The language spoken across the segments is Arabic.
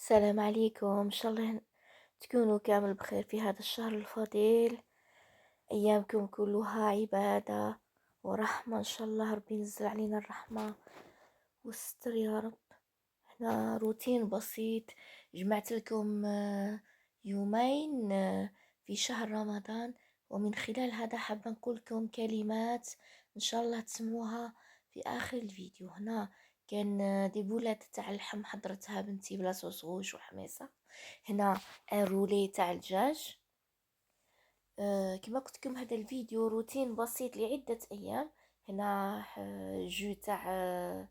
السلام عليكم، إن شاء الله تكونوا كامل بخير في هذا الشهر الفضيل. أيامكم كلها عبادة ورحمة، إن شاء الله ربي ينزل علينا الرحمة والستر يا رب. هنا روتين بسيط، جمعت لكم يومين في شهر رمضان، ومن خلال هذا حابة نقول لكم كلمات إن شاء الله تسمعوها في آخر الفيديو. هنا كان دي بولات تاع اللحم حضرتها بنتي بلا صوصوش وحميصة. هنا رولي تاع الدجاج. كما قلت لكم هذا الفيديو روتين بسيط لعدة أيام. هنا جو تاع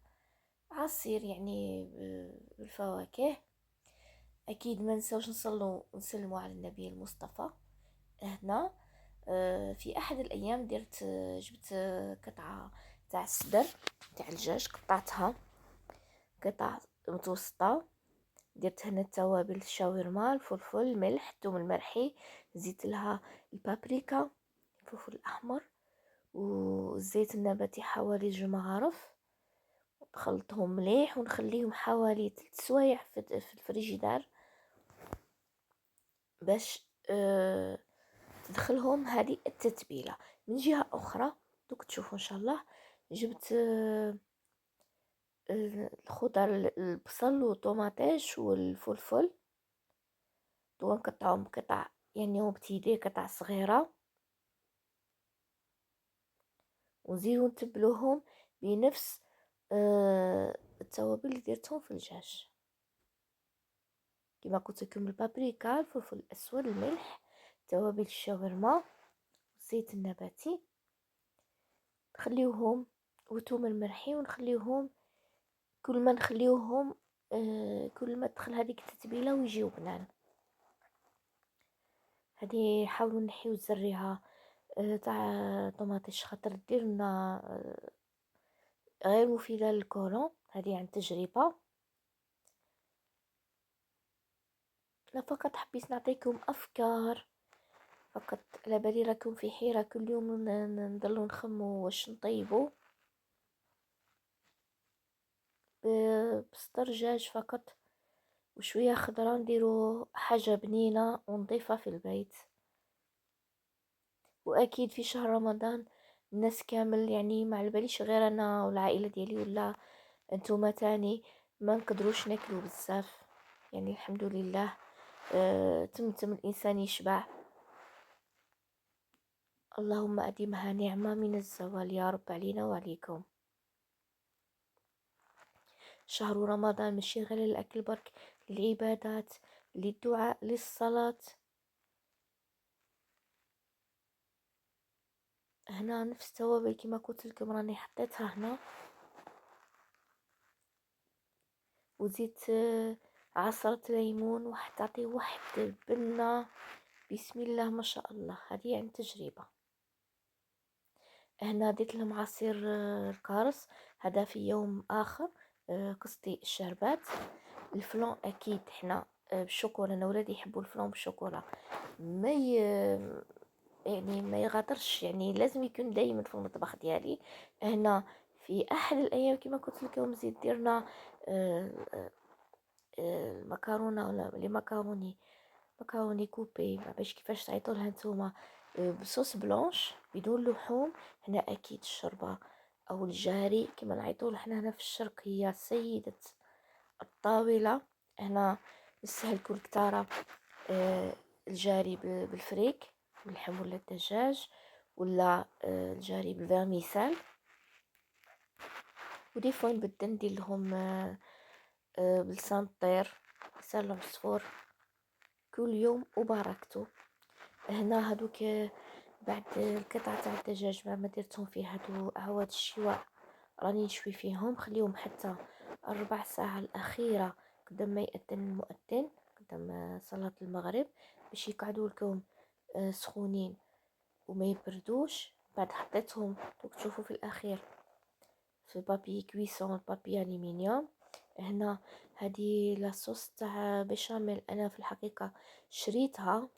عصير يعني بالفواكه. اكيد ما نساوش نصلوا ونسلموا على النبي المصطفى. هنا في احد الايام درت جبت قطعه تاع الصدر تاع الدجاج، قطعتها قطع متوسطه. درت هنا التوابل، الشاورما، الفلفل، الملح، الثوم المرحي، زيت لها البابريكا، الفلفل الاحمر، والزيت النباتي حوالي 2 مغارف. نخلطهم مليح ونخليهم حوالي 3 سوايع في الفريجيدار باش تدخلهم هذه التتبيله. من جهه اخرى دوك تشوفوا ان شاء الله جبت الخضر، البصل والطوماطيش والفلفل، دو نقطعهم قطع يعني وبتيدي قطع صغيره، ونزيدو نتبلوهم بنفس التوابل اللي درتهم في الدجاج. كما قلت لكم البابريكا، الفلفل الاسود، الملح، توابل الشاورما، الزيت النباتي، نخليوهم وثوم المرحي، ونخليوهم كل ما نخليوهم كل ما تدخل هذيك التتبيله ويجيو بنان. هذه حاولوا نحيو الزريعه تاع طوماطيش خاطر دير لنا غير مفيده للكولون، هذه عن تجربه. انا فقط حبيت نعطيكم افكار، فقط على بالي راكم في حيره كل يوم نضلوا نخمو واش نطيبوا. بصدر دجاج فقط وشويه خضره، نديرو حاجه بنينه ونضيفه في البيت. واكيد في شهر رمضان الناس كامل يعني ما على باليش غير انا والعائله ديالي ولا انتوما تاني ما نقدروش ناكلوا بزاف، يعني الحمد لله تم الانسان يشبع. اللهم اديمها نعمه من الزوال يا رب علينا وعليكم. شهر رمضان ماشي غير الاكل برك، للعبادات، للدعاء، للصلاه. هنا نفس التوابل كما قلت لكم راني حطيتها هنا، وزيت عصرة ليمون تعطي واحد البنة بسم الله ما شاء الله. هذه عن تجربة. هنا درت لهم عصير الكرز، هذا في يوم اخر. قصدي الشربات. الفلون اكيد حنا بالشوكولا، انا ولادي يحبوا الفلون بالشوكولا، ما يعني ما يغادرش، يعني لازم يكون دائما في المطبخ ديالي. هنا في احد الايام كما قلت لكم زيد درنا المكرونه ولا لي مكروني كوبي، باش كيفاش تعيطوا لها نتوما، بصوص بلونش بدون لحوم. هنا اكيد الشوربه او الجاري كما نعيطوا لها هنا في الشرق، هي سيده الطاوله. هنا نسهل كل كتاره الجاري بالفريك باللحم ولا الدجاج، ولا الجاري بالفيرميسال. ودي فوا نبدا ندير لهم بلسان الطير، لسان العصفور، كل يوم وبركته. هنا هادوك بعد القطعة تاع الدجاج بعد ما درتهم في هادو اعواد الشواء راني نشوي فيهم، خليهم حتى 4 ساعة الاخيرة قدام ما يأذن المؤذن، قدام صلاة المغرب، باش يقعدوا لكم سخونين وما يبردوش. بعد حطيتهم دوك تشوفوا في الاخير في بابي كويسون، بابي الومنيوم. هنا هذه لاصوص تاع بشاميل، انا في الحقيقه شريتها،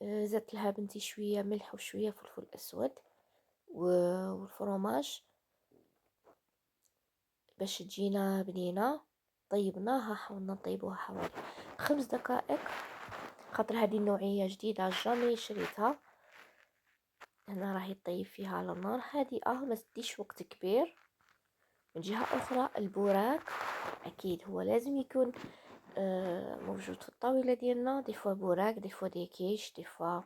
زدت لها بنتي شويه ملح وشويه فلفل اسود والفرماج باش تجينا بنينه. طيبناها حاولنا نطيبوها حوالي 5 دقائق، خاطر هذه النوعية جديدة جامي شريتها. هنا راح يطيب فيها على نار هادئة، ما تديش وقت كبير. من جهة أخرى البوراك أكيد هو لازم يكون موجود في الطاولة ديالنا، دي فوا بوراك، دي فوا دي كيش، دي فوا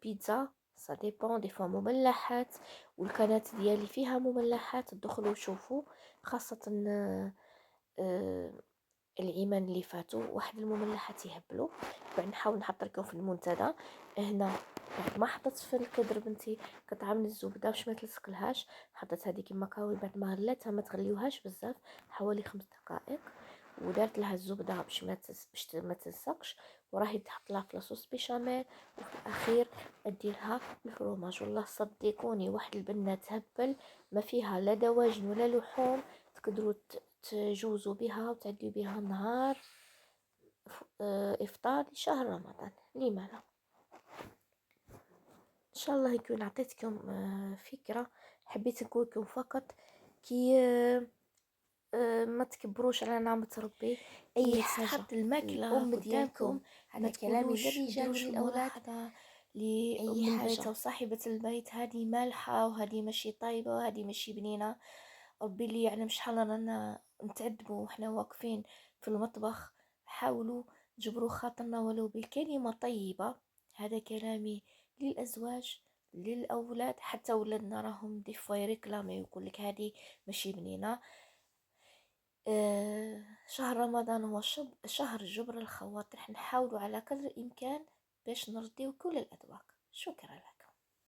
بيتزا، سا ديبون، دي فوا مملحات، والقناة ديالي فيها مملحات، تدخلوا وشوفوا. خاصة العيمان اللي فاتوا واحد المملحات يهبلوا. بعد نحاول نحط لكم في المنتدى هنا. بعد ما حطيت في الكدر بنتي قطعه من الزبده باش ما تلصقلهاش، حطيت هذيك المكاوي بعد ما غليتها، ما تغليوهاش بزاف، حوالي 5 دقائق، ودارت لها الزبده باش ما تلصقش، وراهي تحط لها في لاصوص بيشاميل، وفي الاخير اديرها الفرماج. والله صدقوني واحد البنه تهبل، ما فيها لا دواجن ولا لحوم، تقدروا تجوزوا بها وتعدوا بها نهار افطار لشهر رمضان، لما لا. ان شاء الله يكون عطيتكم فكرة. حبيت نقول لكم فقط كي ما تكبروش على نعمة ربي. اي حاجة تحط الماكلة الام ديالكم هذا كلامي للرجال ديروش وللأولاد. ملاحظة أي لأم البيت حاجة أو صاحبة البيت، هذه مالحة وهذه ماشي طيبة وهذه ماشي بنينة. ربي اللي يعلم شحال رانا نتعذبوا وحنا واقفين في المطبخ. حاولوا تجبروا خاطرنا ولو بالكلمة طيبة. هذا كلامي للأزواج، للأولاد، حتى ولادنا راهم دي فوا يريكلامي ويقول لك هذه ماشي بنينة. شهر رمضان هو شهر جبر الخواطر، نحاولوا على قدر الإمكان باش نرضيو كل الأذواق. شكرا لك.